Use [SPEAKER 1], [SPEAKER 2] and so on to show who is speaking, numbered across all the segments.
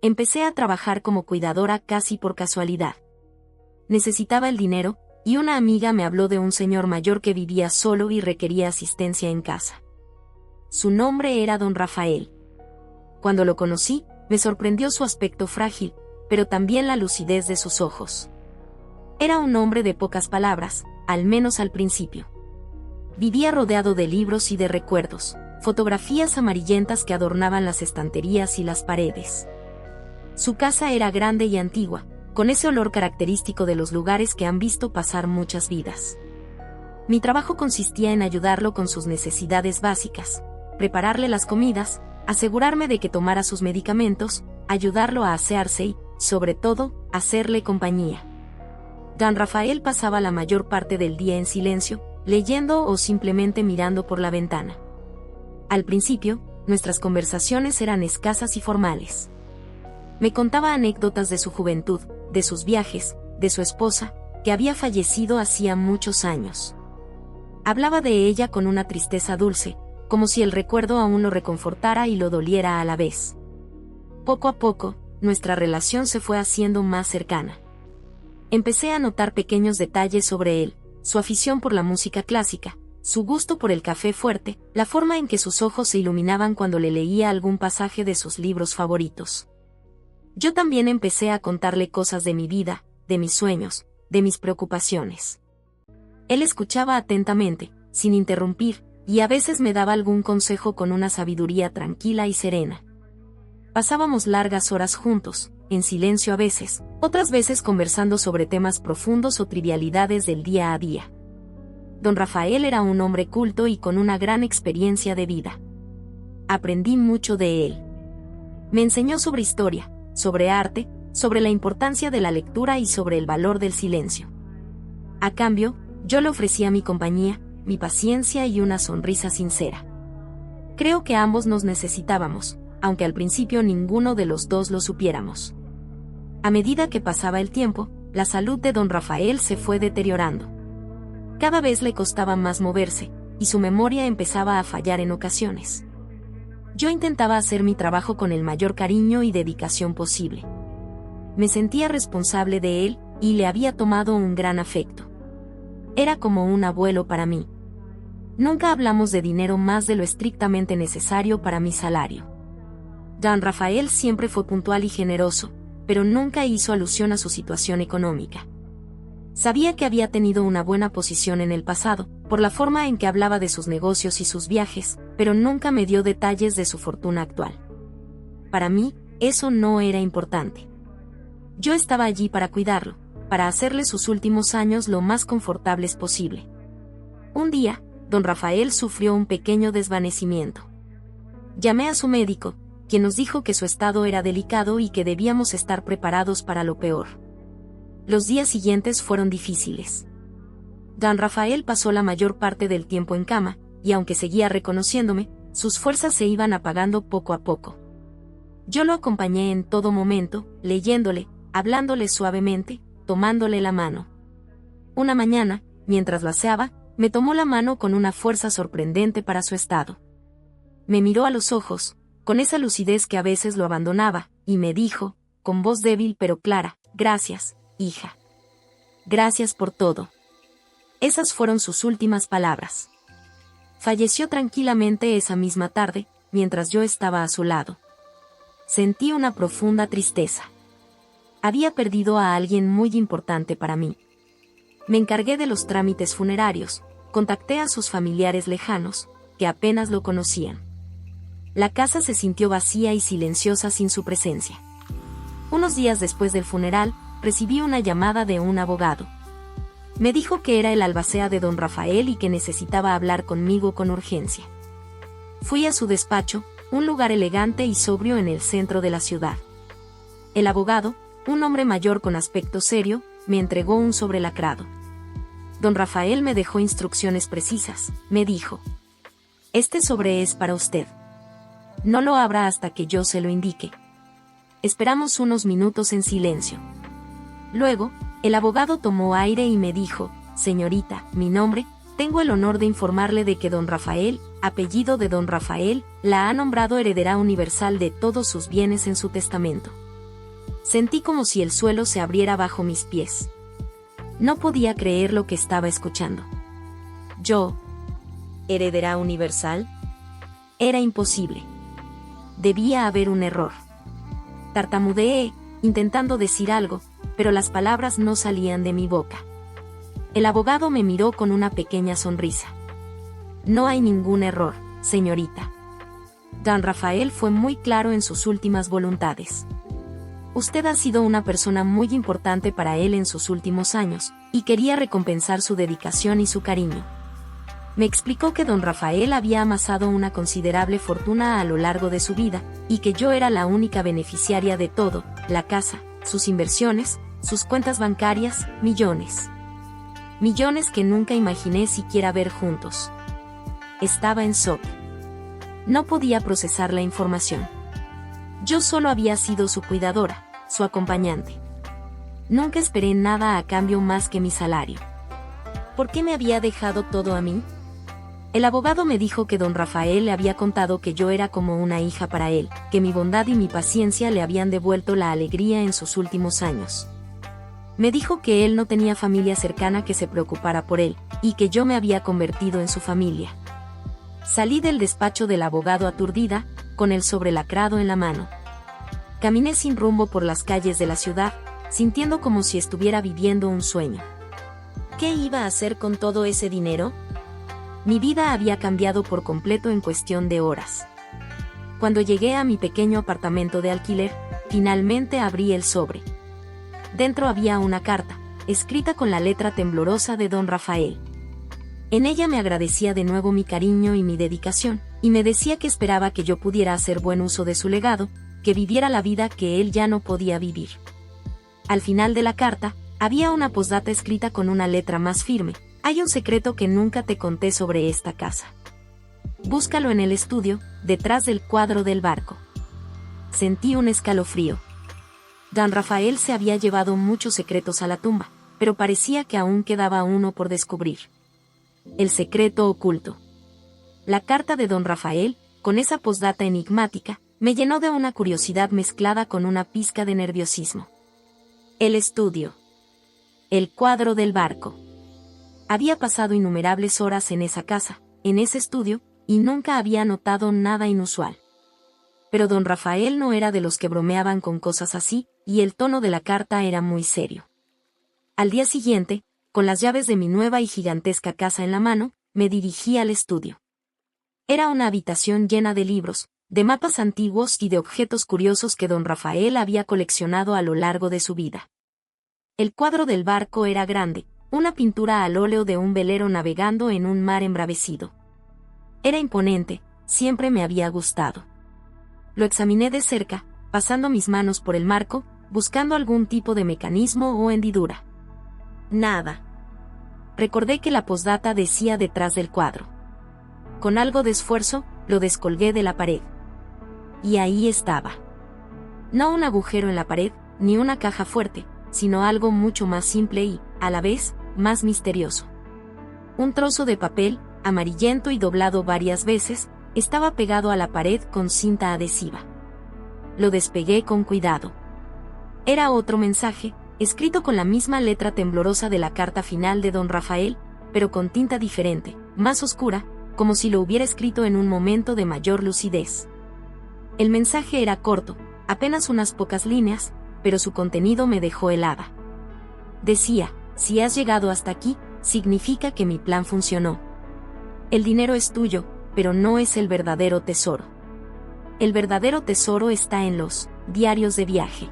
[SPEAKER 1] Empecé a trabajar como cuidadora casi por casualidad. Necesitaba el dinero, y una amiga me habló de un señor mayor que vivía solo y requería asistencia en casa. Su nombre era don Rafael. Cuando lo conocí, me sorprendió su aspecto frágil, pero también la lucidez de sus ojos. Era un hombre de pocas palabras, al menos al principio. Vivía rodeado de libros y de recuerdos, fotografías amarillentas que adornaban las estanterías y las paredes. Su casa era grande y antigua, con ese olor característico de los lugares que han visto pasar muchas vidas. Mi trabajo consistía en ayudarlo con sus necesidades básicas, prepararle las comidas, asegurarme de que tomara sus medicamentos, ayudarlo a asearse y, sobre todo, hacerle compañía. Don Rafael pasaba la mayor parte del día en silencio, leyendo o simplemente mirando por la ventana. Al principio, nuestras conversaciones eran escasas y formales. Me contaba anécdotas de su juventud, de sus viajes, de su esposa, que había fallecido hacía muchos años. Hablaba de ella con una tristeza dulce, como si el recuerdo aún lo reconfortara y lo doliera a la vez. Poco a poco, nuestra relación se fue haciendo más cercana. Empecé a notar pequeños detalles sobre él, su afición por la música clásica, su gusto por el café fuerte, la forma en que sus ojos se iluminaban cuando le leía algún pasaje de sus libros favoritos. Yo también empecé a contarle cosas de mi vida, de mis sueños, de mis preocupaciones. Él escuchaba atentamente, sin interrumpir, y a veces me daba algún consejo con una sabiduría tranquila y serena. Pasábamos largas horas juntos, en silencio a veces, otras veces conversando sobre temas profundos o trivialidades del día a día. Don Rafael era un hombre culto y con una gran experiencia de vida. Aprendí mucho de él. Me enseñó sobre historia, sobre arte, sobre la importancia de la lectura y sobre el valor del silencio. A cambio, yo le ofrecía mi compañía, mi paciencia y una sonrisa sincera. Creo que ambos nos necesitábamos, aunque al principio ninguno de los dos lo supiéramos. A medida que pasaba el tiempo, la salud de don Rafael se fue deteriorando. Cada vez le costaba más moverse, y su memoria empezaba a fallar en ocasiones. Yo intentaba hacer mi trabajo con el mayor cariño y dedicación posible. Me sentía responsable de él, y le había tomado un gran afecto. Era como un abuelo para mí. Nunca hablamos de dinero más de lo estrictamente necesario para mi salario. Don Rafael siempre fue puntual y generoso, pero nunca hizo alusión a su situación económica. Sabía que había tenido una buena posición en el pasado, por la forma en que hablaba de sus negocios y sus viajes, pero nunca me dio detalles de su fortuna actual. Para mí, eso no era importante. Yo estaba allí para cuidarlo, para hacerle sus últimos años lo más confortables posible. Un día, don Rafael sufrió un pequeño desvanecimiento. Llamé a su médico, quien nos dijo que su estado era delicado y que debíamos estar preparados para lo peor. Los días siguientes fueron difíciles. Don Rafael pasó la mayor parte del tiempo en cama, y aunque seguía reconociéndome, sus fuerzas se iban apagando poco a poco. Yo lo acompañé en todo momento, leyéndole, hablándole suavemente, tomándole la mano. Una mañana, mientras lo aseaba, me tomó la mano con una fuerza sorprendente para su estado. Me miró a los ojos, con esa lucidez que a veces lo abandonaba, y me dijo, con voz débil pero clara, «Gracias, hija. Gracias por todo». Esas fueron sus últimas palabras. Falleció tranquilamente esa misma tarde, mientras yo estaba a su lado. Sentí una profunda tristeza. Había perdido a alguien muy importante para mí. Me encargué de los trámites funerarios, contacté a sus familiares lejanos, que apenas lo conocían. La casa se sintió vacía y silenciosa sin su presencia. Unos días después del funeral, recibí una llamada de un abogado. Me dijo que era el albacea de don Rafael y que necesitaba hablar conmigo con urgencia. Fui a su despacho, un lugar elegante y sobrio en el centro de la ciudad. El abogado, un hombre mayor con aspecto serio, me entregó un sobre lacrado. Don Rafael me dejó instrucciones precisas, me dijo: «Este sobre es para usted. No lo abra hasta que yo se lo indique». Esperamos unos minutos en silencio. Luego, el abogado tomó aire y me dijo: «Señorita, mi nombre, tengo el honor de informarle de que don Rafael, apellido de don Rafael, la ha nombrado heredera universal de todos sus bienes en su testamento». Sentí como si el suelo se abriera bajo mis pies. No podía creer lo que estaba escuchando. Yo, ¿heredera universal? Era imposible. Debía haber un error. Tartamudeé, intentando decir algo, pero las palabras no salían de mi boca. El abogado me miró con una pequeña sonrisa. No hay ningún error, señorita. Don Rafael fue muy claro en sus últimas voluntades. Usted ha sido una persona muy importante para él en sus últimos años, y quería recompensar su dedicación y su cariño. Me explicó que don Rafael había amasado una considerable fortuna a lo largo de su vida, y que yo era la única beneficiaria de todo, la casa, sus inversiones, sus cuentas bancarias, millones. Millones que nunca imaginé siquiera ver juntos. Estaba en shock. No podía procesar la información. Yo solo había sido su cuidadora, su acompañante. Nunca esperé nada a cambio más que mi salario. ¿Por qué me había dejado todo a mí? El abogado me dijo que don Rafael le había contado que yo era como una hija para él, que mi bondad y mi paciencia le habían devuelto la alegría en sus últimos años. Me dijo que él no tenía familia cercana que se preocupara por él, y que yo me había convertido en su familia. Salí del despacho del abogado aturdida, con el sobre lacrado en la mano. Caminé sin rumbo por las calles de la ciudad, sintiendo como si estuviera viviendo un sueño. ¿Qué iba a hacer con todo ese dinero? Mi vida había cambiado por completo en cuestión de horas. Cuando llegué a mi pequeño apartamento de alquiler, finalmente abrí el sobre. Dentro había una carta, escrita con la letra temblorosa de don Rafael. En ella me agradecía de nuevo mi cariño y mi dedicación, y me decía que esperaba que yo pudiera hacer buen uso de su legado, que viviera la vida que él ya no podía vivir. Al final de la carta, había una postdata escrita con una letra más firme: hay un secreto que nunca te conté sobre esta casa. Búscalo en el estudio, detrás del cuadro del barco. Sentí un escalofrío. Don Rafael se había llevado muchos secretos a la tumba, pero parecía que aún quedaba uno por descubrir. El secreto oculto. La carta de don Rafael, con esa postdata enigmática, me llenó de una curiosidad mezclada con una pizca de nerviosismo. El estudio. El cuadro del barco. Había pasado innumerables horas en esa casa, en ese estudio, y nunca había notado nada inusual. Pero don Rafael no era de los que bromeaban con cosas así, y el tono de la carta era muy serio. Al día siguiente, con las llaves de mi nueva y gigantesca casa en la mano, me dirigí al estudio. Era una habitación llena de libros, de mapas antiguos y de objetos curiosos que don Rafael había coleccionado a lo largo de su vida. El cuadro del barco era grande, una pintura al óleo de un velero navegando en un mar embravecido. Era imponente, siempre me había gustado. Lo examiné de cerca, pasando mis manos por el marco, buscando algún tipo de mecanismo o hendidura. Nada. Recordé que la postdata decía detrás del cuadro. Con algo de esfuerzo, lo descolgué de la pared. Y ahí estaba. No un agujero en la pared, ni una caja fuerte, sino algo mucho más simple y, a la vez, más misterioso. Un trozo de papel, amarillento y doblado varias veces, estaba pegado a la pared con cinta adhesiva. Lo despegué con cuidado. Era otro mensaje, escrito con la misma letra temblorosa de la carta final de don Rafael, pero con tinta diferente, más oscura, como si lo hubiera escrito en un momento de mayor lucidez. El mensaje era corto, apenas unas pocas líneas, pero su contenido me dejó helada. Decía: si has llegado hasta aquí, significa que mi plan funcionó. El dinero es tuyo, pero no es el verdadero tesoro. El verdadero tesoro está en los diarios de viaje.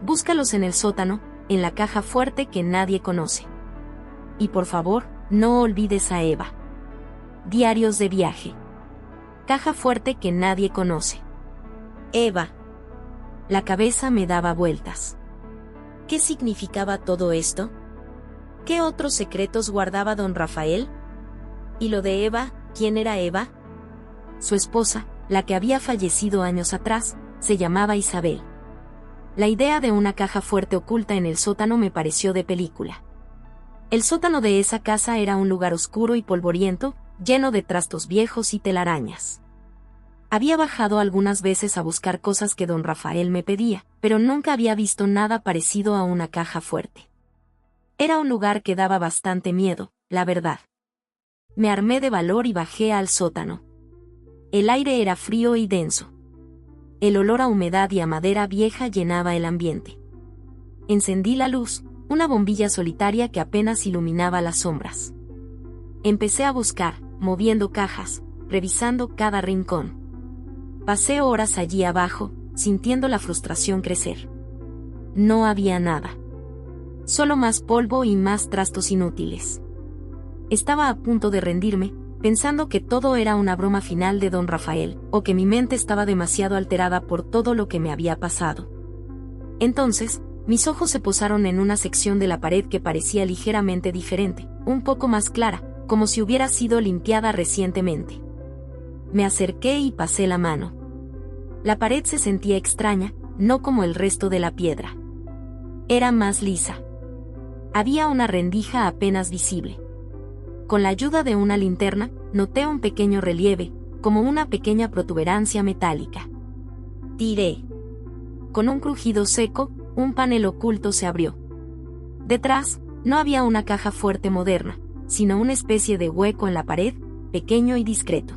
[SPEAKER 1] Búscalos en el sótano, en la caja fuerte que nadie conoce. Y por favor, no olvides a Eva. Diarios de viaje. Caja fuerte que nadie conoce. Eva. La cabeza me daba vueltas. ¿Qué significaba todo esto? ¿Qué otros secretos guardaba don Rafael? ¿Y lo de Eva? ¿Quién era Eva? Su esposa, la que había fallecido años atrás, se llamaba Isabel. La idea de una caja fuerte oculta en el sótano me pareció de película. El sótano de esa casa era un lugar oscuro y polvoriento, lleno de trastos viejos y telarañas. Había bajado algunas veces a buscar cosas que don Rafael me pedía, pero nunca había visto nada parecido a una caja fuerte. Era un lugar que daba bastante miedo, la verdad. Me armé de valor y bajé al sótano. El aire era frío y denso. El olor a humedad y a madera vieja llenaba el ambiente. Encendí la luz, una bombilla solitaria que apenas iluminaba las sombras. Empecé a buscar, moviendo cajas, revisando cada rincón. Pasé horas allí abajo, sintiendo la frustración crecer. No había nada. Solo más polvo y más trastos inútiles. Estaba a punto de rendirme, pensando que todo era una broma final de don Rafael, o que mi mente estaba demasiado alterada por todo lo que me había pasado. Entonces, mis ojos se posaron en una sección de la pared que parecía ligeramente diferente, un poco más clara, como si hubiera sido limpiada recientemente. Me acerqué y pasé la mano. La pared se sentía extraña, no como el resto de la piedra. Era más lisa. Había una rendija apenas visible. Con la ayuda de una linterna, noté un pequeño relieve, como una pequeña protuberancia metálica. Tiré. Con un crujido seco, un panel oculto se abrió. Detrás, no había una caja fuerte moderna, sino una especie de hueco en la pared, pequeño y discreto.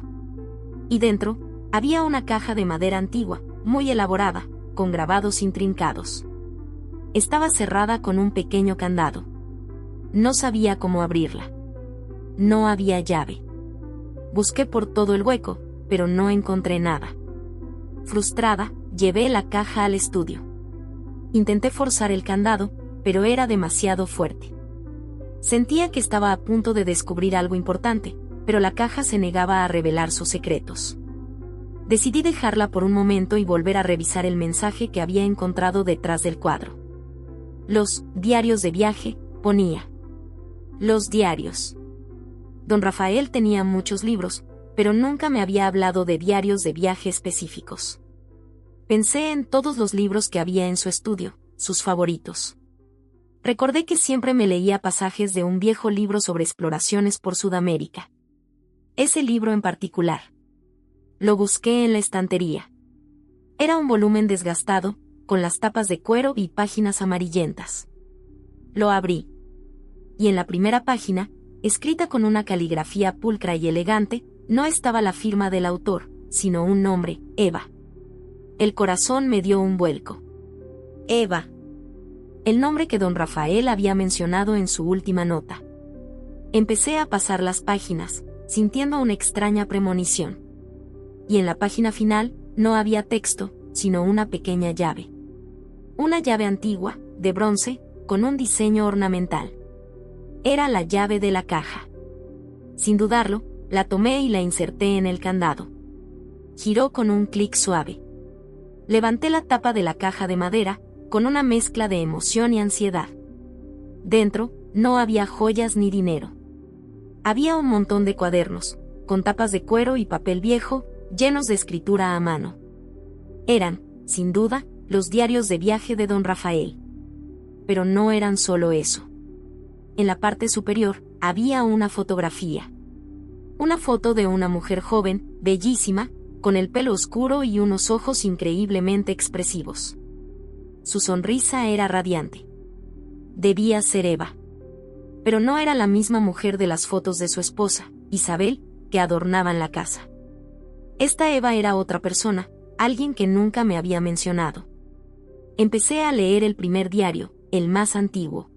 [SPEAKER 1] Y dentro, había una caja de madera antigua, muy elaborada, con grabados intrincados. Estaba cerrada con un pequeño candado. No sabía cómo abrirla. No había llave. Busqué por todo el hueco, pero no encontré nada. Frustrada, llevé la caja al estudio. Intenté forzar el candado, pero era demasiado fuerte. Sentía que estaba a punto de descubrir algo importante, pero la caja se negaba a revelar sus secretos. Decidí dejarla por un momento y volver a revisar el mensaje que había encontrado detrás del cuadro. Los diarios de viaje, ponía. Los diarios. Don Rafael tenía muchos libros, pero nunca me había hablado de diarios de viaje específicos. Pensé en todos los libros que había en su estudio, sus favoritos. Recordé que siempre me leía pasajes de un viejo libro sobre exploraciones por Sudamérica. Ese libro en particular. Lo busqué en la estantería. Era un volumen desgastado, con las tapas de cuero y páginas amarillentas. Lo abrí. Y en la primera página, escrita con una caligrafía pulcra y elegante, no estaba la firma del autor, sino un nombre, Eva. El corazón me dio un vuelco. Eva. El nombre que don Rafael había mencionado en su última nota. Empecé a pasar las páginas, sintiendo una extraña premonición. Y en la página final, no había texto, sino una pequeña llave. Una llave antigua, de bronce, con un diseño ornamental. Era la llave de la caja. Sin dudarlo, la tomé y la inserté en el candado. Giró con un clic suave. Levanté la tapa de la caja de madera, con una mezcla de emoción y ansiedad. Dentro, no había joyas ni dinero. Había un montón de cuadernos, con tapas de cuero y papel viejo, llenos de escritura a mano. Eran, sin duda, los diarios de viaje de don Rafael. Pero no eran solo eso. En la parte superior, había una fotografía. Una foto de una mujer joven, bellísima, con el pelo oscuro y unos ojos increíblemente expresivos. Su sonrisa era radiante. Debía ser Eva. Pero no era la misma mujer de las fotos de su esposa, Isabel, que adornaban la casa. Esta Eva era otra persona, alguien que nunca me había mencionado. Empecé a leer el primer diario, el más antiguo.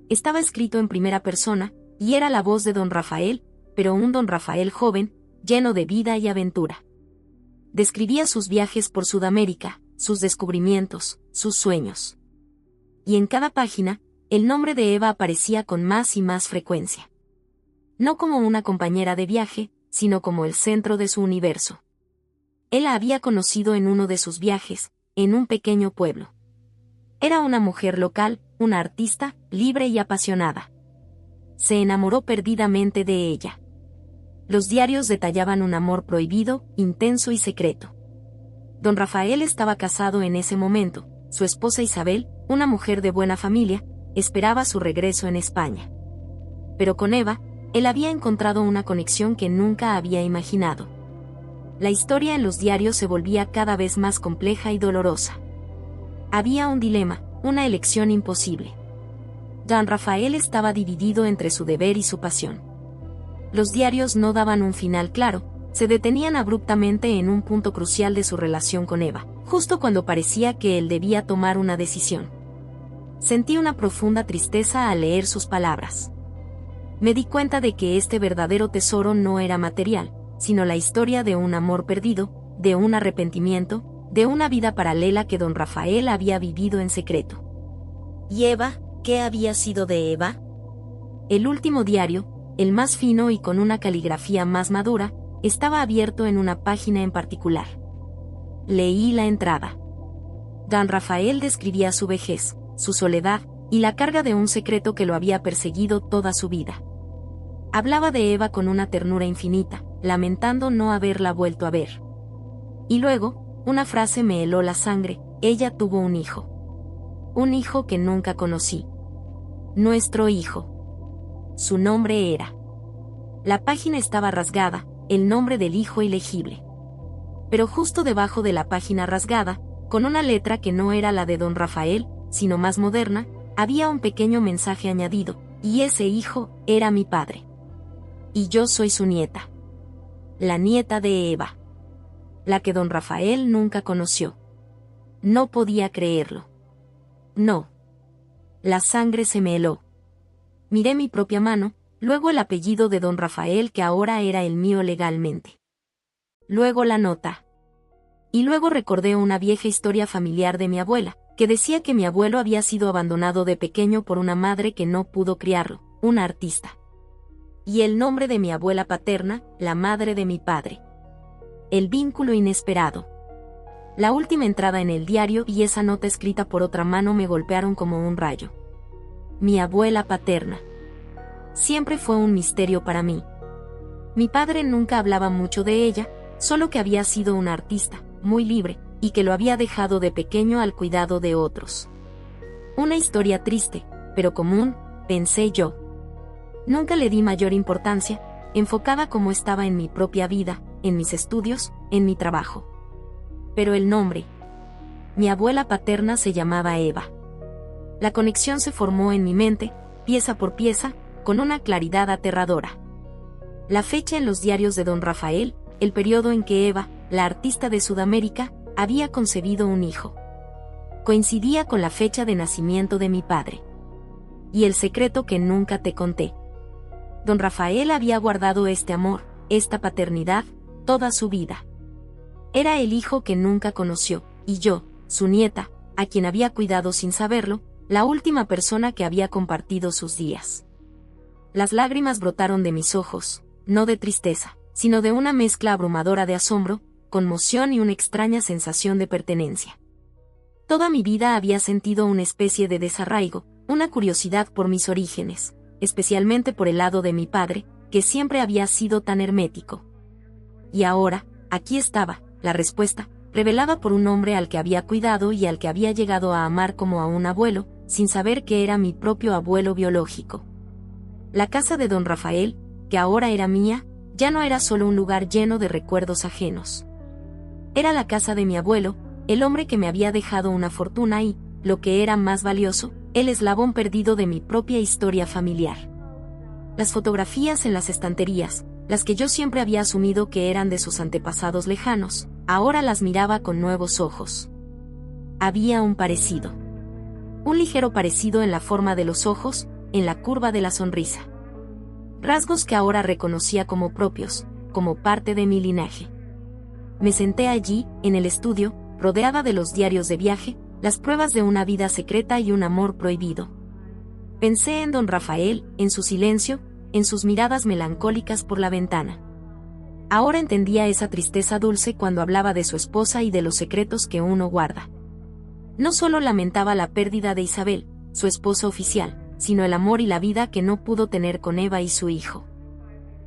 [SPEAKER 1] Estaba escrito en primera persona, y era la voz de don Rafael, pero un don Rafael joven, lleno de vida y aventura. Describía sus viajes por Sudamérica, sus descubrimientos, sus sueños. Y en cada página, el nombre de Eva aparecía con más y más frecuencia. No como una compañera de viaje, sino como el centro de su universo. Él la había conocido en uno de sus viajes, en un pequeño pueblo. Era una mujer local, una artista, libre y apasionada. Se enamoró perdidamente de ella. Los diarios detallaban un amor prohibido, intenso y secreto. Don Rafael estaba casado en ese momento, su esposa Isabel, una mujer de buena familia, esperaba su regreso en España. Pero con Eva, él había encontrado una conexión que nunca había imaginado. La historia en los diarios se volvía cada vez más compleja y dolorosa. Había un dilema, una elección imposible. Don Rafael estaba dividido entre su deber y su pasión. Los diarios no daban un final claro, se detenían abruptamente en un punto crucial de su relación con Eva, justo cuando parecía que él debía tomar una decisión. Sentí una profunda tristeza al leer sus palabras. Me di cuenta de que este verdadero tesoro no era material, sino la historia de un amor perdido, de un arrepentimiento, de una vida paralela que don Rafael había vivido en secreto. ¿Y Eva? ¿Qué había sido de Eva? El último diario, el más fino y con una caligrafía más madura, estaba abierto en una página en particular. Leí la entrada. Don Rafael describía su vejez, su soledad, y la carga de un secreto que lo había perseguido toda su vida. Hablaba de Eva con una ternura infinita, lamentando no haberla vuelto a ver. Y luego, una frase me heló la sangre: ella tuvo un hijo. Un hijo que nunca conocí. Nuestro hijo. Su nombre era. La página estaba rasgada, el nombre del hijo ilegible. Pero justo debajo de la página rasgada, con una letra que no era la de don Rafael, sino más moderna, había un pequeño mensaje añadido: y ese hijo era mi padre. Y yo soy su nieta. La nieta de Eva. La que don Rafael nunca conoció. No podía creerlo. No. La sangre se me heló. Miré mi propia mano, luego el apellido de don Rafael que ahora era el mío legalmente. Luego la nota. Y luego recordé una vieja historia familiar de mi abuela, que decía que mi abuelo había sido abandonado de pequeño por una madre que no pudo criarlo, una artista. Y el nombre de mi abuela paterna, la madre de mi padre. El vínculo inesperado. La última entrada en el diario y esa nota escrita por otra mano me golpearon como un rayo. Mi abuela paterna. Siempre fue un misterio para mí. Mi padre nunca hablaba mucho de ella, solo que había sido una artista, muy libre, y que lo había dejado de pequeño al cuidado de otros. Una historia triste, pero común, pensé yo. Nunca le di mayor importancia, enfocada como estaba en mi propia vida, en mis estudios, en mi trabajo. Pero el nombre. Mi abuela paterna se llamaba Eva. La conexión se formó en mi mente, pieza por pieza, con una claridad aterradora. La fecha en los diarios de don Rafael, el periodo en que Eva, la artista de Sudamérica, había concebido un hijo. Coincidía con la fecha de nacimiento de mi padre. Y el secreto que nunca te conté. Don Rafael había guardado este amor, esta paternidad, toda su vida. Era el hijo que nunca conoció, y yo, su nieta, a quien había cuidado sin saberlo, la última persona que había compartido sus días. Las lágrimas brotaron de mis ojos, no de tristeza, sino de una mezcla abrumadora de asombro, conmoción y una extraña sensación de pertenencia. Toda mi vida había sentido una especie de desarraigo, una curiosidad por mis orígenes, especialmente por el lado de mi padre, que siempre había sido tan hermético. Y ahora, aquí estaba, la respuesta, revelada por un hombre al que había cuidado y al que había llegado a amar como a un abuelo, sin saber que era mi propio abuelo biológico. La casa de don Rafael, que ahora era mía, ya no era solo un lugar lleno de recuerdos ajenos. Era la casa de mi abuelo, el hombre que me había dejado una fortuna y, lo que era más valioso, el eslabón perdido de mi propia historia familiar. Las fotografías en las estanterías, las que yo siempre había asumido que eran de sus antepasados lejanos, ahora las miraba con nuevos ojos. Había un parecido. Un ligero parecido en la forma de los ojos, en la curva de la sonrisa. Rasgos que ahora reconocía como propios, como parte de mi linaje. Me senté allí, en el estudio, rodeada de los diarios de viaje, las pruebas de una vida secreta y un amor prohibido. Pensé en don Rafael, en su silencio, en sus miradas melancólicas por la ventana. Ahora entendía esa tristeza dulce cuando hablaba de su esposa y de los secretos que uno guarda. No solo lamentaba la pérdida de Isabel, su esposa oficial, sino el amor y la vida que no pudo tener con Eva y su hijo.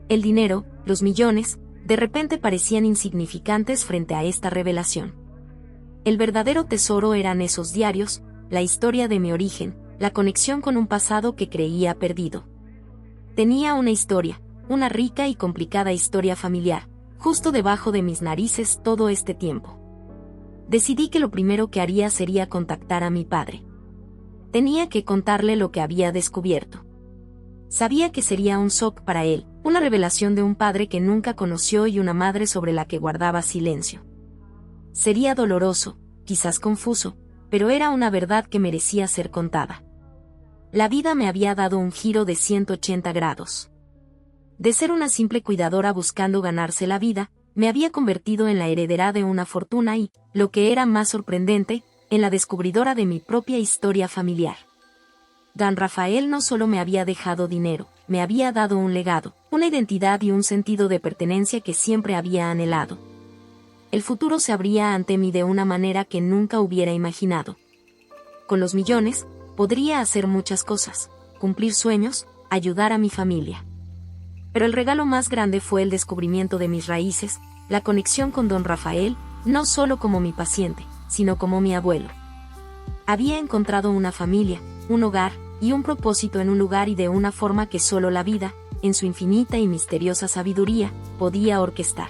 [SPEAKER 1] El dinero, los millones, de repente parecían insignificantes frente a esta revelación. El verdadero tesoro eran esos diarios, la historia de mi origen, la conexión con un pasado que creía perdido. Tenía una historia, una rica y complicada historia familiar, justo debajo de mis narices todo este tiempo. Decidí que lo primero que haría sería contactar a mi padre. Tenía que contarle lo que había descubierto. Sabía que sería un shock para él, una revelación de un padre que nunca conoció y una madre sobre la que guardaba silencio. Sería doloroso, quizás confuso, pero era una verdad que merecía ser contada. La vida me había dado un giro de 180 grados. De ser una simple cuidadora buscando ganarse la vida, me había convertido en la heredera de una fortuna y, lo que era más sorprendente, en la descubridora de mi propia historia familiar. Don Rafael no solo me había dejado dinero, me había dado un legado, una identidad y un sentido de pertenencia que siempre había anhelado. El futuro se abría ante mí de una manera que nunca hubiera imaginado. Con los millones, podría hacer muchas cosas, cumplir sueños, ayudar a mi familia. Pero el regalo más grande fue el descubrimiento de mis raíces, la conexión con don Rafael, no solo como mi paciente, sino como mi abuelo. Había encontrado una familia, un hogar, y un propósito en un lugar y de una forma que solo la vida, en su infinita y misteriosa sabiduría, podía orquestar.